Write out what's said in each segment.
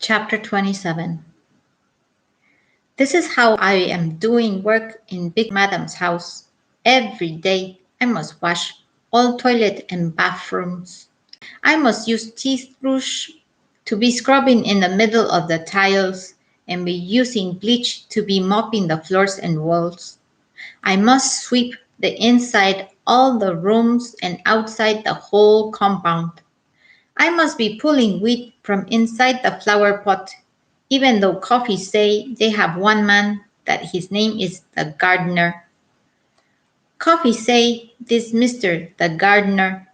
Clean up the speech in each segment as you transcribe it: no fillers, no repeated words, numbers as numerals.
Chapter 27. This is how I am doing work in Big Madam's house. Every day I must wash all toilet and bathrooms. I must use toothbrush to be scrubbing in the middle of the tiles and be using bleach to be mopping the floors and walls. I must sweep the inside all the rooms and outside the whole compound. I must be pulling weed from inside the flower pot, even though coffee say they have one man that his name is the gardener. Coffee say this Mr. the gardener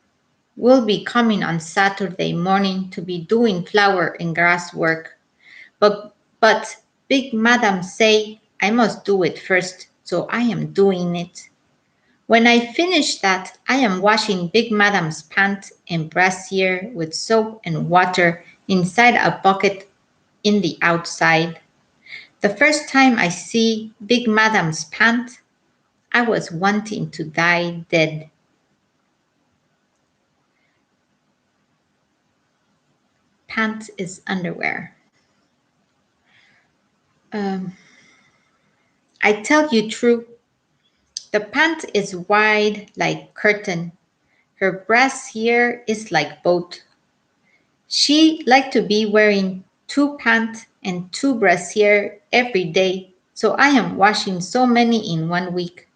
will be coming on Saturday morning to be doing flower and grass work. But Big Madam say I must do it first, so I am doing it. When I finish that, I am washing Big Madam's pants and brassiere with soap and water inside a bucket in the outside. The first time I see Big Madam's pants, I was wanting to die dead. Pants is underwear. I tell you true, the pant is wide like curtain. Her brassiere is like boat. She like to be wearing two pants and two brassiere every day, so I am washing so many in 1 week.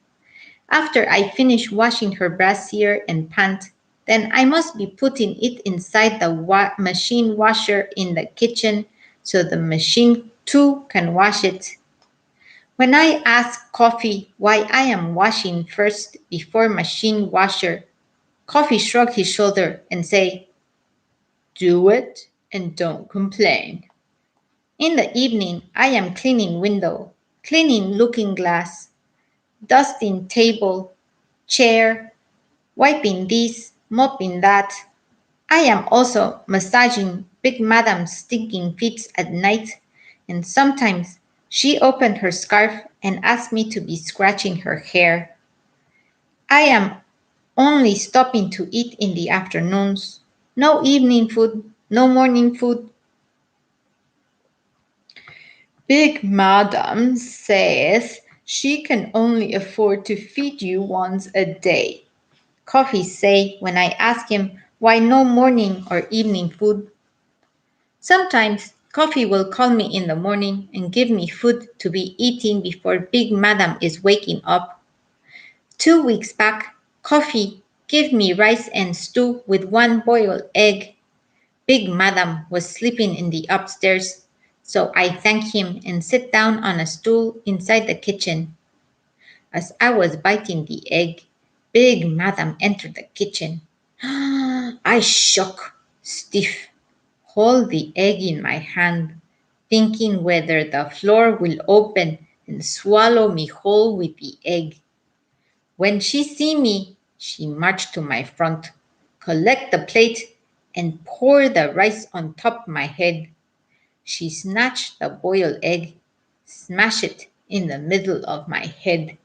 After I finish washing her brassiere and pant, then I must be putting it inside the machine washer in the kitchen so the machine too can wash it. When I ask Coffee why I am washing first before machine washer, Coffee shrug his shoulder and say, "Do it and don't complain." In the evening, I am cleaning window, cleaning looking glass, dusting table, chair, wiping this, mopping that. I am also massaging Big Madam's stinking feet at night, and sometimes she opened her scarf and asked me to be scratching her hair. I am only stopping to eat in the afternoons. No evening food, no morning food. Big Madam says she can only afford to feed you once a day. Coffee say when I ask him why no morning or evening food. Sometimes Coffee will call me in the morning and give me food to be eating before Big Madam is waking up. 2 weeks back, Coffee gave me rice and stew with one boiled egg. Big Madam was sleeping in the upstairs, so I thank him and sit down on a stool inside the kitchen. As I was biting the egg, Big Madam entered the kitchen. I shook, stiff, hold the egg in my hand, thinking whether the floor will open and swallow me whole with the egg. When she see me, she marched to my front, collect the plate, and pour the rice on top my head. She snatched the boiled egg, smashed it in the middle of my head.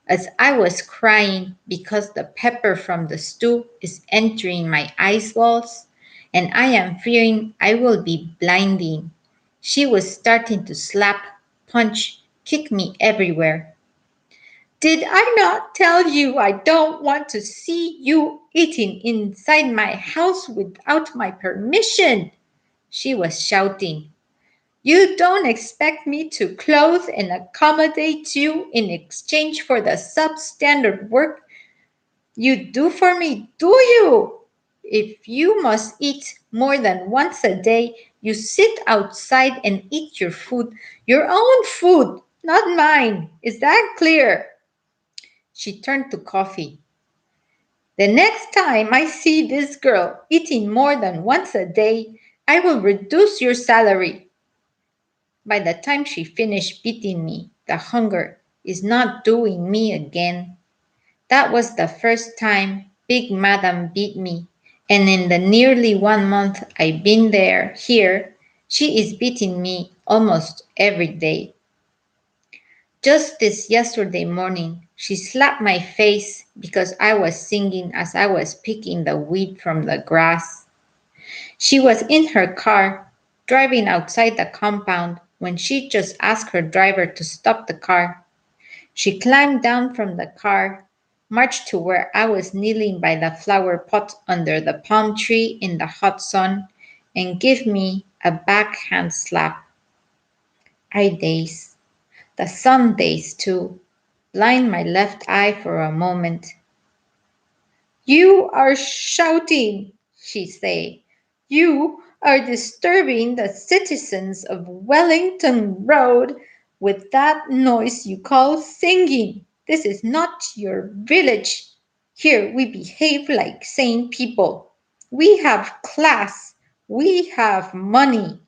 As I was crying because the pepper from the stew is entering my eyes walls, and I am fearing I will be blinding, she was starting to slap, punch, kick me everywhere. Did I not tell you I don't want to see you eating inside my house without my permission? She was shouting. You don't expect me to clothe and accommodate you in exchange for the substandard work you do for me, do you? If you must eat more than once a day, you sit outside and eat your own food, not mine. Is that clear? She turned to Coffee. The next time I see this girl eating more than once a day, I will reduce your salary. By the time she finished beating me, the hunger is not doing me again. That was the first time Big Madam beat me, and in the nearly 1 month I've been here, she is beating me almost every day. Just this yesterday morning, she slapped my face because I was singing as I was picking the weed from the grass. She was in her car. driving outside the compound when she just asked her driver to stop the car. She climbed down from the car, marched to where I was kneeling by the flower pot under the palm tree in the hot sun, and gave me a backhand slap. I dazed. The sun dazed too. Blind my left eye for a moment. You are shouting, she said. You are disturbing the citizens of Wellington Road with that noise you call singing. This is not your village. Here we behave like sane people. We have class. We have money.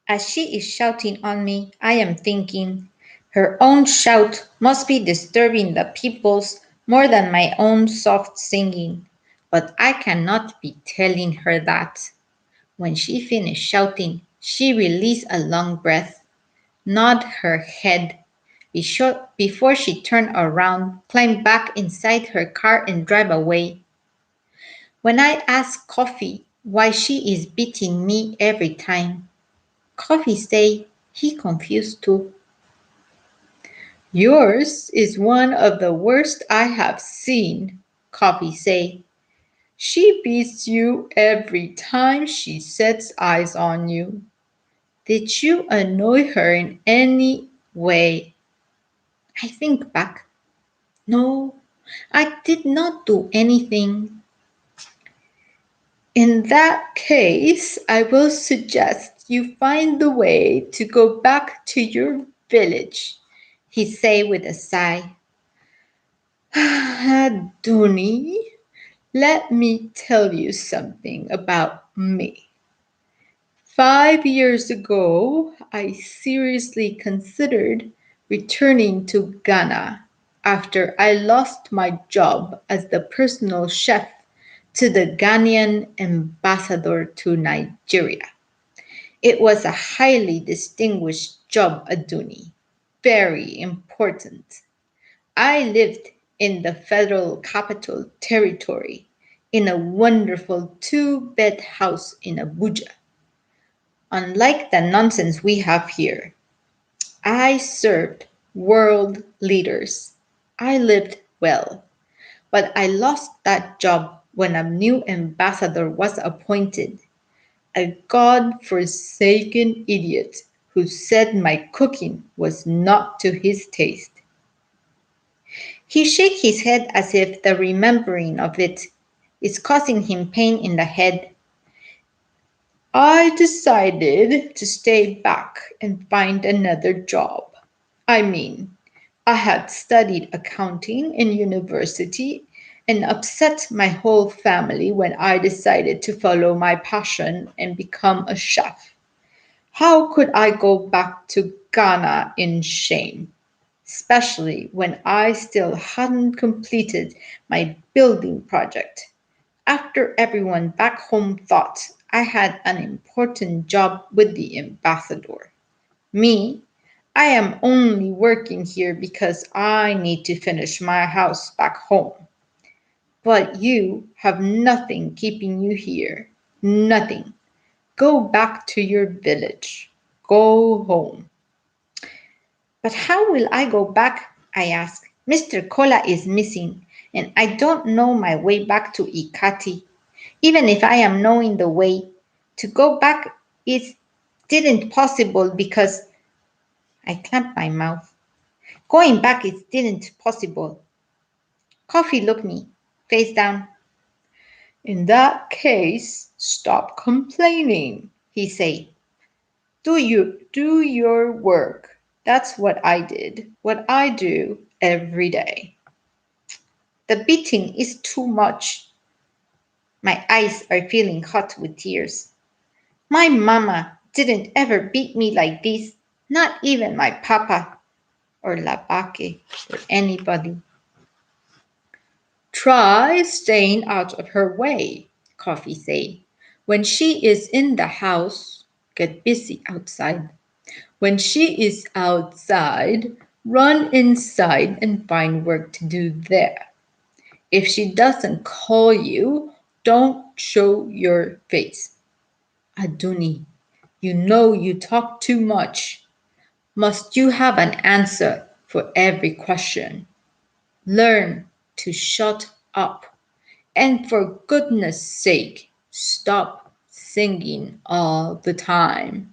As she is shouting on me, I am thinking, her own shout must be disturbing the people's more than my own soft singing. But I cannot be telling her that. When she finished shouting, she released a long breath, nodded her head before she turned around, climbed back inside her car, and drove away. When I ask Coffee why she is beating me every time, Coffee say he confused too. Yours is one of the worst I have seen, Coffee say. She beats you every time she sets eyes on you. Did you annoy her in any way? I think back. No, I did not do anything. In that case, I will suggest you find the way to go back to your village, he said with a sigh. Dooney, let me tell you something about me. 5 years ago, I seriously considered returning to Ghana after I lost my job as the personal chef to the Ghanaian ambassador to Nigeria. It was a highly distinguished job, Aduni, very important. I lived in the Federal Capital Territory in a wonderful two-bed house in Abuja. Unlike the nonsense we have here, I served world leaders. I lived well, but I lost that job when a new ambassador was appointed, a god-forsaken idiot who said my cooking was not to his taste. He shook his head as if the remembering of it is causing him pain in the head. I decided to stay back and find another job. I mean, I had studied accounting in university and upset my whole family when I decided to follow my passion and become a chef. How could I go back to Ghana in shame? Especially when I still hadn't completed my building project. After everyone back home thought I had an important job with the ambassador. Me, I am only working here because I need to finish my house back home. But you have nothing keeping you here. Nothing. Go back to your village. Go home. But how will I go back? I asked. Mr. Kola is missing, and I don't know my way back to Ikati. Even if I am knowing the way, to go back is didn't possible because I clamped my mouth. Going back is didn't possible. Coffee looked me, face down. In that case, stop complaining, he said. Do your work. That's what I did, what I do every day. The beating is too much. My eyes are feeling hot with tears. My mama didn't ever beat me like this, not even my papa or Labake or anybody. Try staying out of her way, Coffee said. When she is in the house, get busy outside. When she is outside, run inside and find work to do there. If she doesn't call you, don't show your face. Aduni, you know you talk too much. Must you have an answer for every question? Learn to shut up. And for goodness sake, stop singing all the time.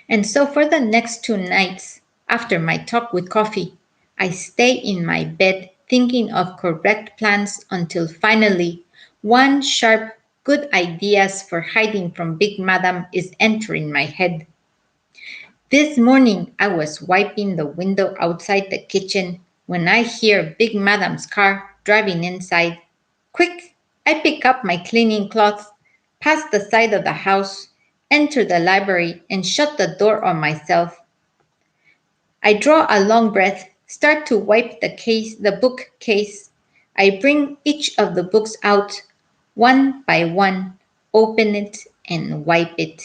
And so for the next 2 nights, after my talk with coffee, I stay in my bed thinking of correct plans until finally one sharp, good ideas for hiding from Big Madam is entering my head. This morning I was wiping the window outside the kitchen when I hear Big Madam's car driving inside. Quick! I pick up my cleaning cloths, pass the side of the house, enter the library, and shut the door on myself. I draw a long breath, start to wipe the bookcase. I bring each of the books out, one by one, open it and wipe it.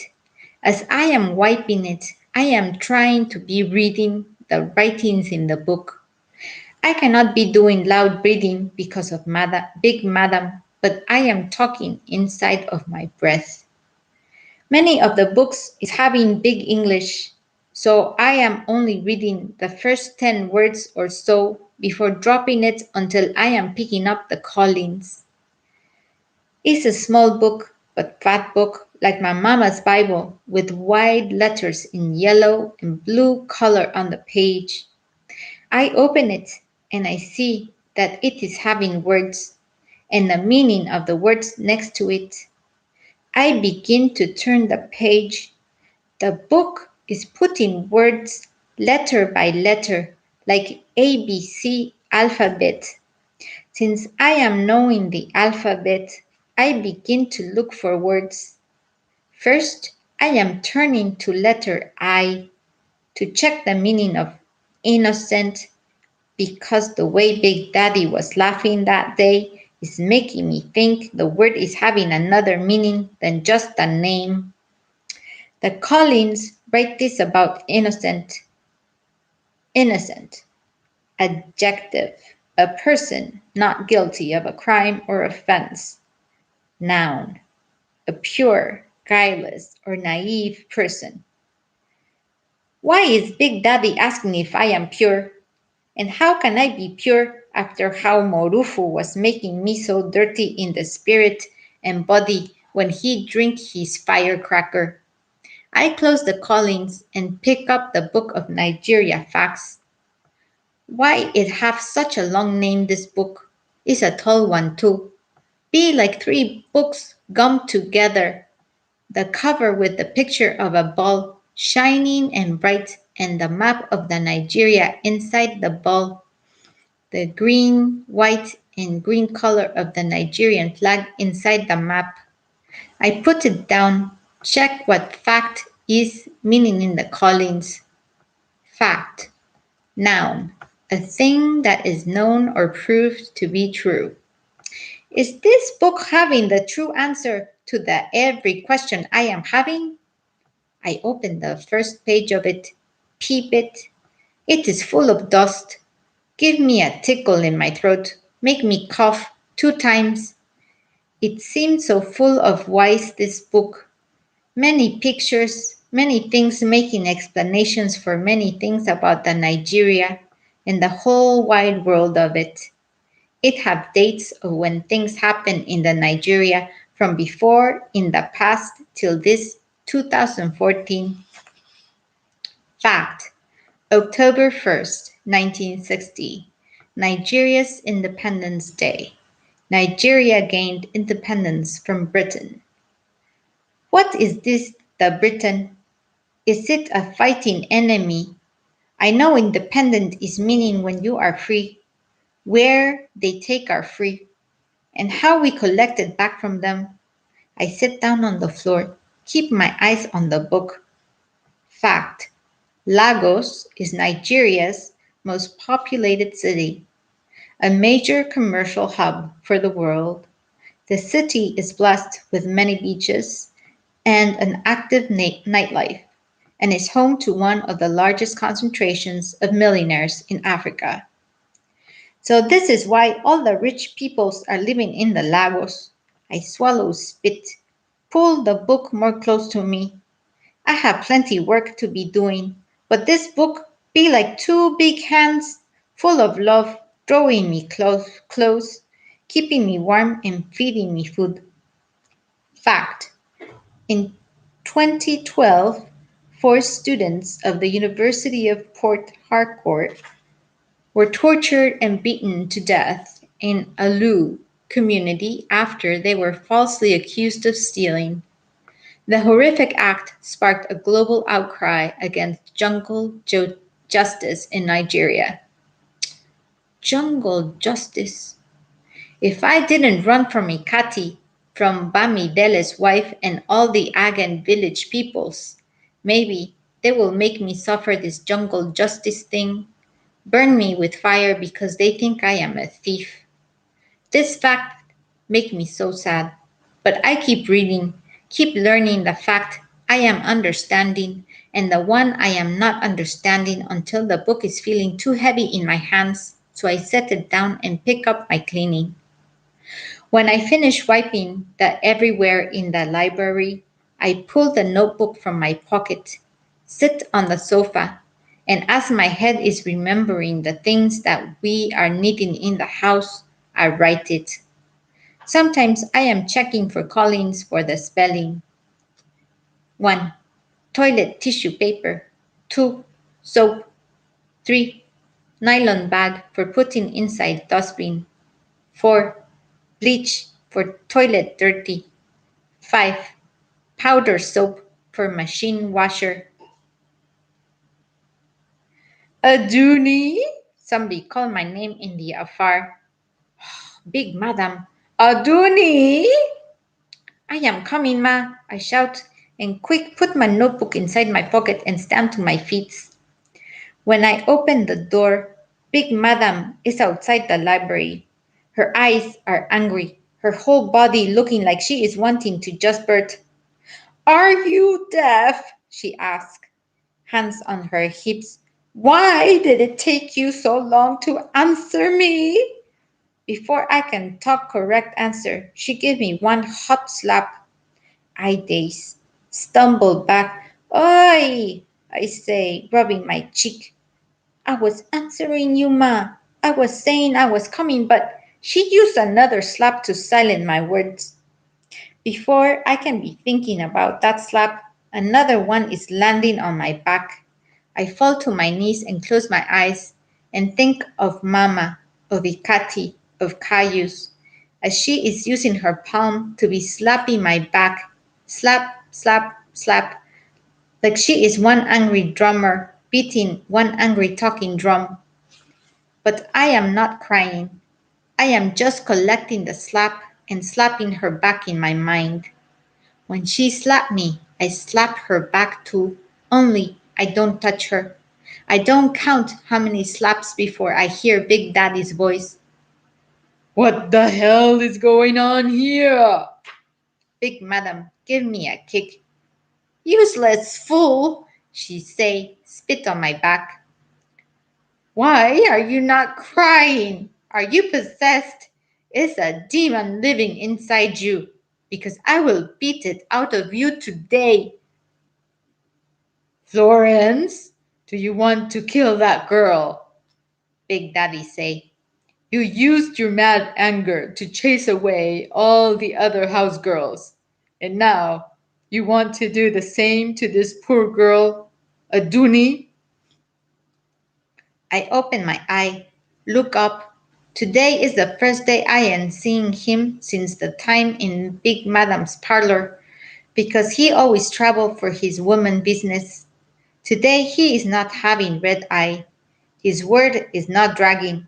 As I am wiping it, I am trying to be reading the writings in the book. I cannot be doing loud breathing because of Big Madam, but I am talking inside of my breath. Many of the books is having big English, so I am only reading the first 10 words or so before dropping it until I am picking up the Collins. It's a small book, but fat book, like my mama's Bible, with wide letters in yellow and blue color on the page. I open it and I see that it is having words and the meaning of the words next to it. I begin to turn the page. The book is putting words letter by letter, like ABC alphabet. Since I am knowing the alphabet, I begin to look for words. First, I am turning to letter I to check the meaning of innocent because the way Big Daddy was laughing that day is making me think the word is having another meaning than just a name. The Collins write this about innocent. Innocent. Adjective. A person not guilty of a crime or offense. Noun. A pure, guileless, or naive person. Why is Big Daddy asking if I am pure? And how can I be pure after how Morufu was making me so dirty in the spirit and body when he drank his firecracker? I close the Collins and pick up the Book of Nigeria Facts. Why it have such a long name, this book? It's a tall one too. Be like 3 books gummed together. The cover with the picture of a ball shining and bright and the map of the Nigeria inside the ball. The green, white, and green color of the Nigerian flag inside the map. I put it down, check what fact is meaning in the Collins. Fact. Noun. A thing that is known or proved to be true. Is this book having the true answer to the every question I am having? I open the first page of it, peep it. It is full of dust. Give me a tickle in my throat, make me cough 2 times. It seemed so full of wise, this book. Many pictures, many things making explanations for many things about the Nigeria and the whole wide world of it. It have dates of when things happen in the Nigeria from before in the past till this 2014. Fact. October 1st, 1960. Nigeria's Independence Day. Nigeria gained independence from Britain. What is this, the Britain? Is it a fighting enemy? I know independent is meaning when you are free, where they take our free, and how we collect it back from them. I sit down on the floor, keep my eyes on the book. Fact. Lagos is Nigeria's most populated city, a major commercial hub for the world. The city is blessed with many beaches and an active nightlife, and is home to one of the largest concentrations of millionaires in Africa. So this is why all the rich peoples are living in the Lagos. I swallow spit. Pull the book more close to me. I have plenty work to be doing, but this book be like two big hands full of love, drawing me close, keeping me warm and feeding me food. Fact: in 2012, four students of the University of Port Harcourt were tortured and beaten to death in a Lu community after they were falsely accused of stealing. The horrific act sparked a global outcry against justice in Nigeria. Jungle justice. If I didn't run from Ikati, from Bamidele's wife and all the Agan village peoples, maybe they will make me suffer this jungle justice thing, burn me with fire because they think I am a thief. This fact make me so sad. But I keep reading, keep learning the fact I am understanding and the one I am not understanding until the book is feeling too heavy in my hands, so I set it down and pick up my cleaning. When I finish wiping the everywhere in the library, I pull the notebook from my pocket, sit on the sofa, and as my head is remembering the things that we are needing in the house, I write it. Sometimes I am checking for callings for the spelling. 1. Toilet tissue paper. 2. Soap. 3. Nylon bag for putting inside dustbin. 4. Bleach for toilet dirty. 5. Powder soap for machine washer. Aduni? Somebody called my name in the afar. Big madam. Aduni? I am coming, ma, I shout, and quick put my notebook inside my pocket and stand to my feet. When I open the door, Big Madam is outside the library. Her eyes are angry, her whole body looking like she is wanting to just burst. Are you deaf? She asked, hands on her hips. Why did it take you so long to answer me? Before I can talk correct answer, she gave me one hot slap. I daze, stumble back. Oi! I say, rubbing my cheek. I was answering you, ma. I was saying I was coming, but she used another slap to silence my words. Before I can be thinking about that slap, another one is landing on my back. I fall to my knees and close my eyes and think of Mama, of Ikati, of Cayus, as she is using her palm to be slapping my back. Slap, slap, slap, like she is one angry drummer beating one angry talking drum. But I am not crying. I am just collecting the slap and slapping her back in my mind. When she slapped me, I slap her back too, only I don't touch her. I don't count how many slaps before I hear Big Daddy's voice. What the hell is going on here? Big Madam, give me a kick. Useless fool, she say, spit on my back. Why are you not crying? Are you possessed? Is a demon living inside you? Because I will beat it out of you today. Florence, do you want to kill that girl? Big Daddy say. You used your mad anger to chase away all the other house girls. And now you want to do the same to this poor girl, Aduni? I open my eye, look up. Today is the first day I am seeing him since the time in Big Madam's parlor, because he always traveled for his woman business. Today he is not having red eye. His word is not dragging.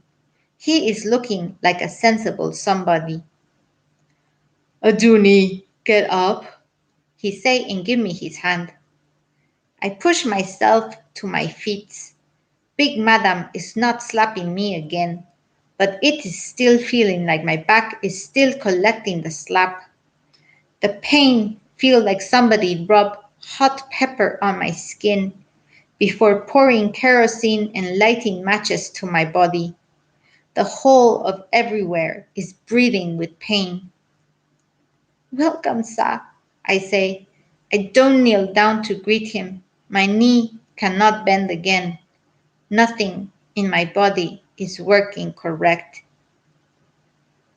He is looking like a sensible somebody. Aduni, get up, he say and give me his hand. I push myself to my feet. Big Madam is not slapping me again, but it is still feeling like my back is still collecting the slap. The pain feels like somebody rubbed hot pepper on my skin before pouring kerosene and lighting matches to my body. The whole of everywhere is breathing with pain. Welcome, Sa. I say. I don't kneel down to greet him. My knee cannot bend again. Nothing in my body is working correct.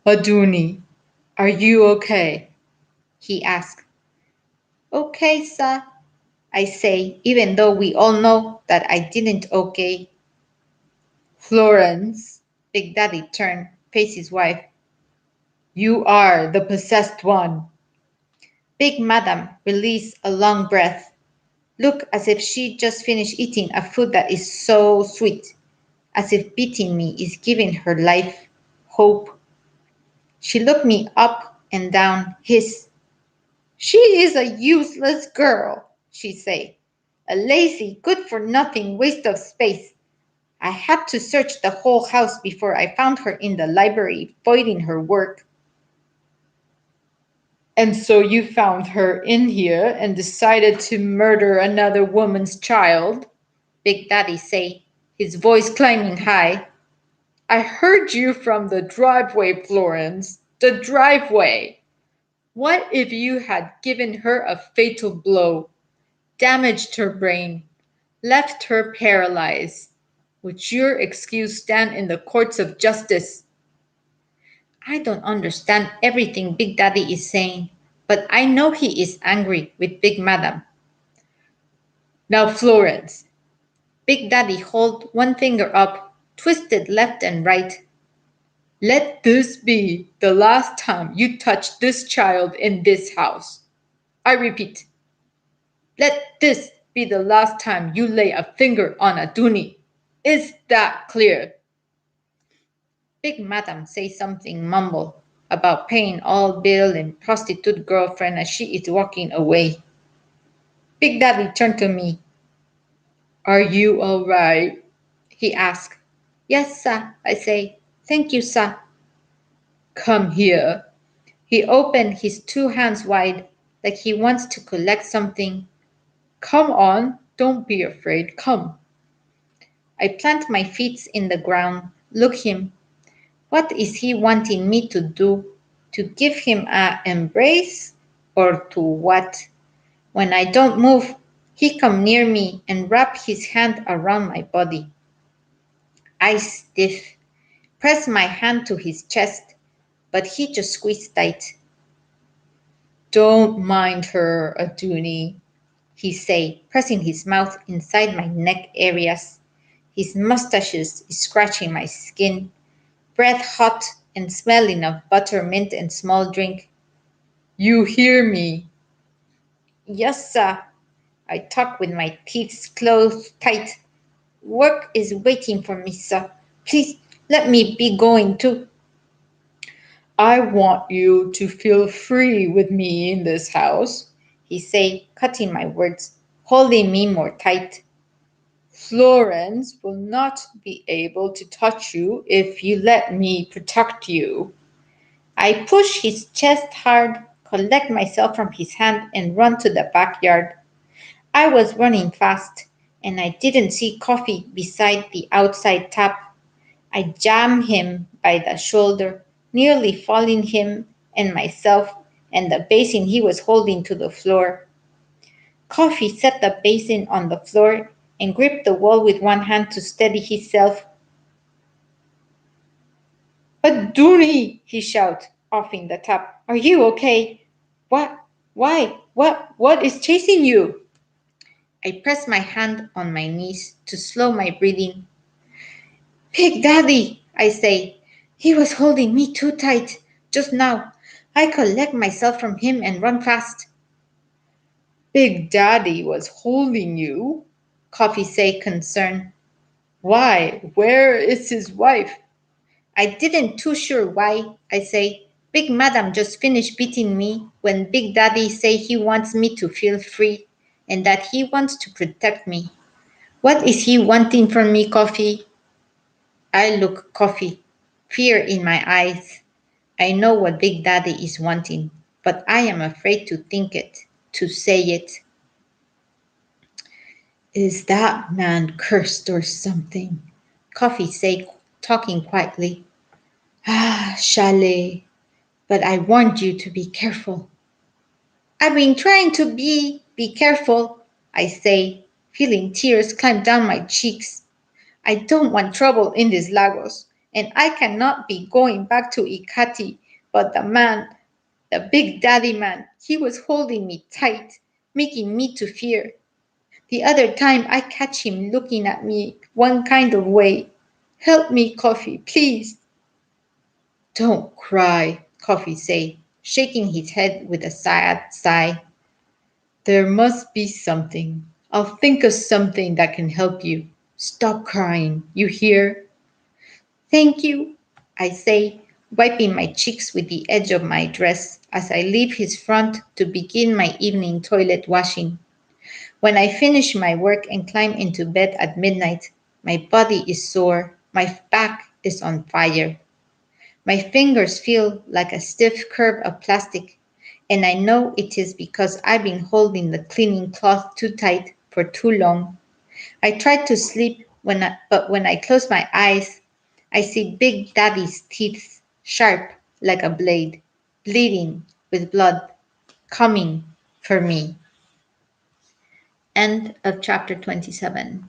Aduni, are you okay? He asks. Okay, sir, I say, even though we all know that I didn't okay. Florence, Big Daddy turned, faced his wife. You are the possessed one. Big Madam released a long breath. Look as if she just finished eating a food that is so sweet, as if beating me is giving her life hope. She looked me up and down, hissed. She is a useless girl, she said. A lazy, good for nothing waste of space. I had to search the whole house before I found her in the library, voiding her work. And so you found her in here and decided to murder another woman's child? Big Daddy said, his voice climbing high. I heard you from the driveway, Florence. The driveway. What if you had given her a fatal blow, damaged her brain, left her paralyzed? Would your excuse stand in the courts of justice? I don't understand everything Big Daddy is saying, but I know he is angry with Big Madam. Now, Florence, Big Daddy hold one finger up, twisted left and right. Let this be the last time you touch this child in this house. I repeat, let this be the last time you lay a finger on a Dooney. Is that clear? Big Madam say something mumble about paying all bill and prostitute girlfriend as she is walking away. Big Daddy turned to me. Are you all right? He asked. Yes, sir, I say. Thank you, sir. Come here. He opened his two hands wide like he wants to collect something. Come on, don't be afraid. Come. I plant my feet in the ground. Look him. What is he wanting me to do? To give him an embrace? Or to what? When I don't move, he come near me and wrap his hand around my body. I stiff, press my hand to his chest, but he just squeezed tight. Don't mind her, Aduni, he say, pressing his mouth inside my neck areas. His mustaches scratching my skin, breath hot and smelling of buttermint and small drink. You hear me? Yes, sir. I talk with my teeth closed tight. Work is waiting for me, sir. Please let me be going too. I want you to feel free with me in this house, he say, cutting my words, holding me more tight. Florence will not be able to touch you if you let me protect you. I push his chest hard, collect myself from his hand, and run to the backyard. I was running fast, and I didn't see Coffee beside the outside tap. I jammed him by the shoulder, nearly falling him and myself and the basin he was holding to the floor. Coffee set the basin on the floor and gripped the wall with one hand to steady himself. But Dooney, he shouted, offing the tap. Are you okay? What? Why? What is chasing you? I pressed my hand on my knees to slow my breathing. Big Daddy, I say. He was holding me too tight. Just now, I collect myself from him and run fast. Big Daddy was holding you? Coffee say concerned. Why? Where is his wife? I didn't too sure why, I say. Big Madam just finished beating me when Big Daddy say he wants me to feel free and that he wants to protect me. What is he wanting from me, Coffee? I look Coffee, fear in my eyes. I know what Big Daddy is wanting, but I am afraid to think it, to say it. Is that man cursed or something? Coffee say, talking quietly. Ah, Chalet, but I warned you to be careful. I've been trying to be careful, I say, feeling tears climb down my cheeks. I don't want trouble in these Lagos, and I cannot be going back to Ikati, but the man, the big daddy man, he was holding me tight, making me to fear. The other time I catch him looking at me one kind of way. Help me, Coffee, please. Don't cry, Coffee say, shaking his head with a sad sigh. There must be something. I'll think of something that can help you. Stop crying, you hear? Thank you, I say, wiping my cheeks with the edge of my dress as I leave his front to begin my evening toilet washing. When I finish my work and climb into bed at midnight, my body is sore, my back is on fire. My fingers feel like a stiff curve of plastic, and I know it is because I've been holding the cleaning cloth too tight for too long. I try to sleep but when I close my eyes, I see Big Daddy's teeth sharp like a blade, bleeding with blood, coming for me. End of chapter 27.